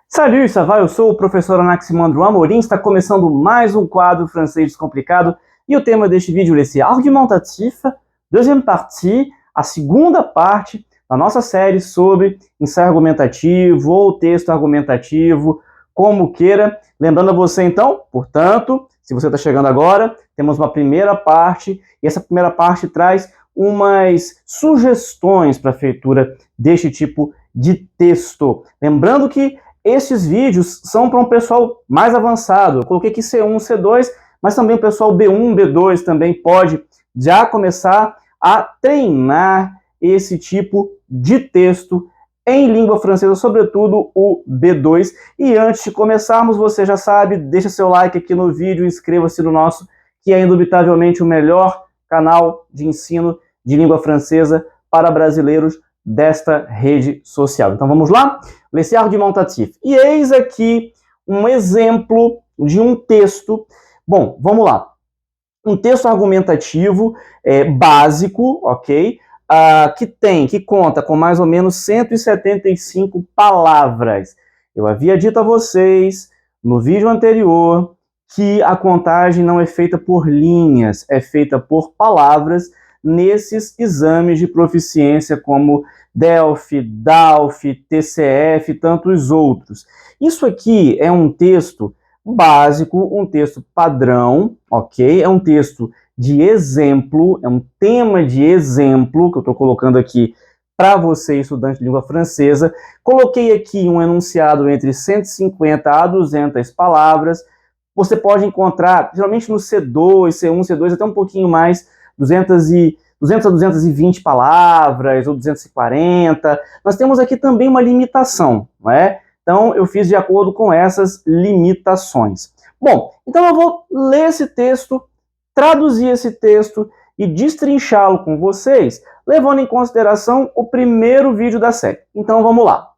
Salut, ça va? Eu sou o professor Anaximandro Amorim, está começando mais um quadro francês descomplicado e o tema deste vídeo é esse argumentatif, deuxième partie, a segunda parte da nossa série sobre ensaio argumentativo ou texto argumentativo, como queira. Lembrando a você então, portanto, se você está chegando agora, temos uma primeira parte e essa primeira parte traz umas sugestões para a feitura deste tipo de texto. Lembrando que estes vídeos são para um pessoal mais avançado. Eu coloquei aqui C1, C2, mas também o pessoal B1, B2 também pode já começar a treinar esse tipo de texto em língua francesa, sobretudo o B2. E antes de começarmos, você já sabe, deixa seu like aqui no vídeo, inscreva-se no nosso, que é indubitavelmente o melhor canal de ensino de língua francesa para brasileiros desta rede social. Então vamos lá? L'essai argumentatif. E eis aqui um exemplo de um texto. Bom, vamos lá. Um texto argumentativo básico, ok? Que conta com mais ou menos 175 palavras. Eu havia dito a vocês no vídeo anterior que a contagem não é feita por linhas, é feita por palavras nesses exames de proficiência como DELF, DALF, TCF e tantos outros. Isso aqui é um texto básico, um texto padrão, ok? É um texto de exemplo, é um tema de exemplo que eu estou colocando aqui para você, estudante de língua francesa. Coloquei aqui um enunciado entre 150 a 200 palavras. Você pode encontrar, geralmente no C2, C1, C2, até um pouquinho mais, 200 a 220 palavras, ou 240. Nós temos aqui também uma limitação, não é? Então, eu fiz de acordo com essas limitações. Bom, então eu vou ler esse texto, traduzir esse texto e destrinchá-lo com vocês, levando em consideração o primeiro vídeo da série. Então, vamos lá.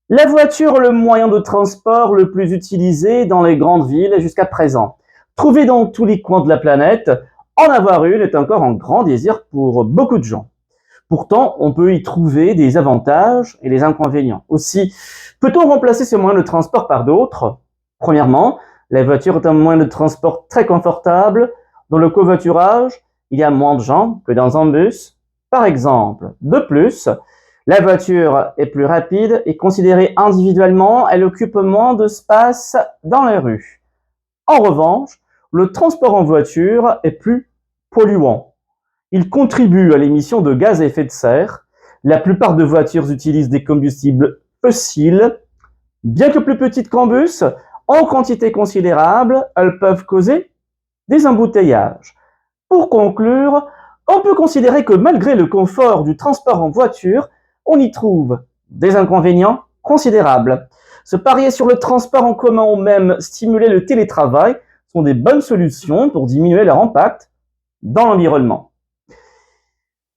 La voiture est le moyen de transport le plus utilisé dans les grandes villes jusqu'à présent. Trouvé dans tous les coins de la planète, en avoir une est encore un grand désir pour beaucoup de gens. Pourtant, on peut y trouver des avantages et des inconvénients. Aussi, peut-on remplacer ce moyen de transport par d'autres? Premièrement, la voiture est un moyen de transport très confortable. Dans le covoiturage, il y a moins de gens que dans un bus, par exemple. De plus, la voiture est plus rapide et considérée individuellement, elle occupe moins d'espace dans les rues. En revanche, le transport en voiture est plus polluant. Il contribue à l'émission de gaz à effet de serre. La plupart des voitures utilisent des combustibles fossiles. Bien que plus petites qu'en bus, en quantité considérable, elles peuvent causer des embouteillages. Pour conclure, on peut considérer que malgré le confort du transport en voiture, on y trouve des inconvénients considérables. Se parier sur le transport en commun ou même stimuler le télétravail sont des bonnes solutions pour diminuer leur impact dans l'environnement.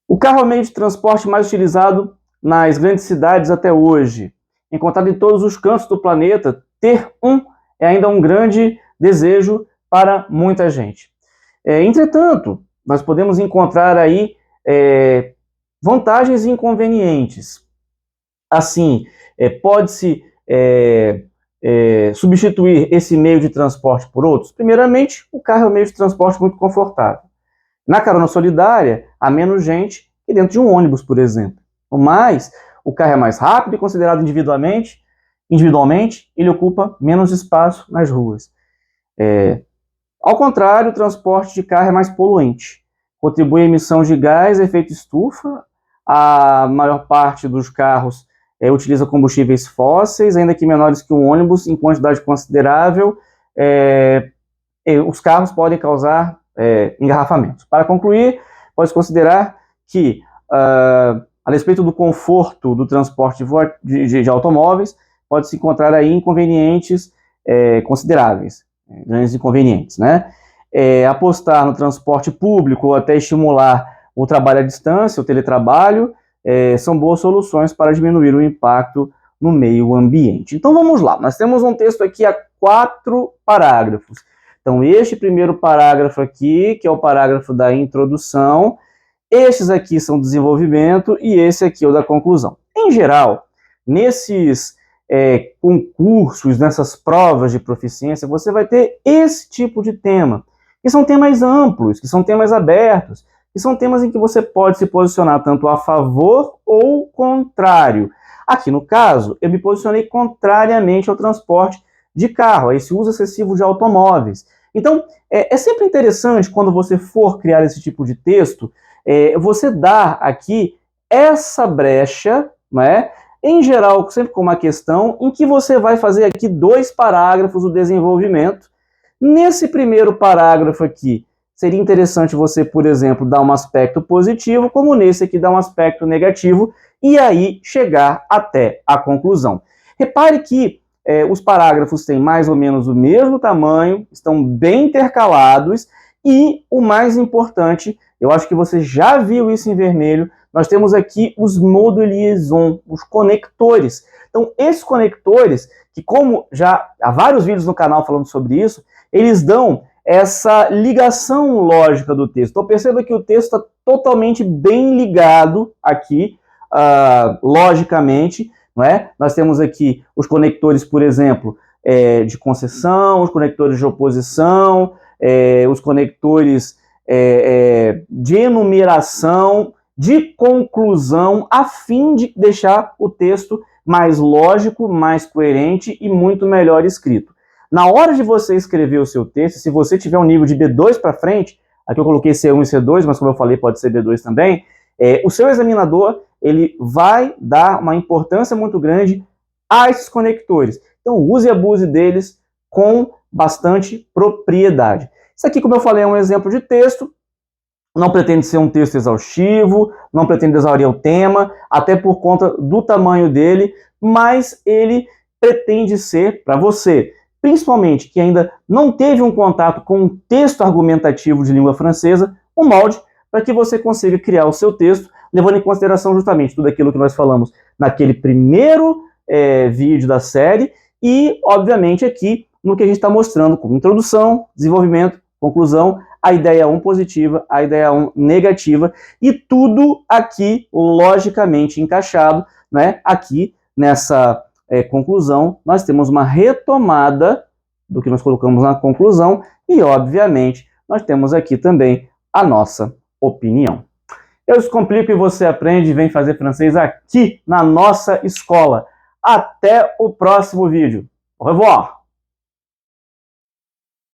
O carro é o meio de transporte mais utilizado nas grandes cidades até hoje. Encontrado em todos os cantos do planeta, ter um é ainda um grande desejo para muita gente. Entretanto, nós podemos encontrar aí vantagens e inconvenientes. Assim, pode-se substituir esse meio de transporte por outros? Primeiramente, o carro é um meio de transporte muito confortável. Na carona solidária, há menos gente que dentro de um ônibus, por exemplo. Mas, o carro é mais rápido e considerado individualmente, ele ocupa menos espaço nas ruas. Ao contrário, o transporte de carro é mais poluente. Contribui à emissão de gás, efeito estufa. A maior parte dos carros utiliza combustíveis fósseis, ainda que menores que um ônibus, em quantidade considerável. Os carros podem causar engarrafamentos. Para concluir, pode-se considerar que, a respeito do conforto do transporte de automóveis, pode-se encontrar aí inconvenientes consideráveis, grandes inconvenientes, né? Apostar no transporte público ou até estimular o trabalho à distância, o teletrabalho, são boas soluções para diminuir o impacto no meio ambiente. Então vamos lá, nós temos um texto aqui a 4 parágrafos. Então este primeiro parágrafo aqui, que é o parágrafo da introdução, estes aqui são desenvolvimento e esse aqui é o da conclusão. Em geral, nesses concursos, nessas provas de proficiência, você vai ter esse tipo de tema, que são temas amplos, que são temas abertos, que são temas em que você pode se posicionar tanto a favor ou contrário. Aqui no caso, eu me posicionei contrariamente ao transporte de carro, a esse uso excessivo de automóveis. Então, é sempre interessante, quando você for criar esse tipo de texto, você dar aqui essa brecha, né, em geral, sempre com uma questão, em que você vai fazer aqui 2 parágrafos do desenvolvimento. Nesse primeiro parágrafo aqui, seria interessante você, por exemplo, dar um aspecto positivo, como nesse aqui dar um aspecto negativo, e aí chegar até a conclusão. Repare que os parágrafos têm mais ou menos o mesmo tamanho, estão bem intercalados, e o mais importante, eu acho que você já viu isso em vermelho, nós temos aqui os mots de liaison, os conectores. Então, esses conectores, que como já há vários vídeos no canal falando sobre isso, eles dão essa ligação lógica do texto. Então, perceba que o texto está totalmente bem ligado aqui, logicamente, não é? Nós temos aqui os conectores, por exemplo, de concessão, os conectores de oposição, os conectores de enumeração, de conclusão, a fim de deixar o texto mais lógico, mais coerente e muito melhor escrito. Na hora de você escrever o seu texto, se você tiver um nível de B2 para frente, aqui eu coloquei C1 e C2, mas como eu falei, pode ser B2 também, o seu examinador ele vai dar uma importância muito grande a esses conectores. Então, use e abuse deles com bastante propriedade. Isso aqui, como eu falei, é um exemplo de texto. Não pretende ser um texto exaustivo, não pretende exaurir o tema, até por conta do tamanho dele, mas ele pretende ser, para você, principalmente que ainda não teve um contato com um texto argumentativo de língua francesa, um molde para que você consiga criar o seu texto, levando em consideração justamente tudo aquilo que nós falamos naquele primeiro vídeo da série e, obviamente, aqui no que a gente está mostrando como introdução, desenvolvimento, conclusão, a ideia 1 positiva, a ideia 1 negativa, e tudo aqui logicamente encaixado, né? Aqui nessa conclusão, nós temos uma retomada do que nós colocamos na conclusão e, obviamente, nós temos aqui também a nossa opinião. Eu Descomplico e você aprende e vem fazer francês aqui na nossa escola. Até o próximo vídeo. Au revoir!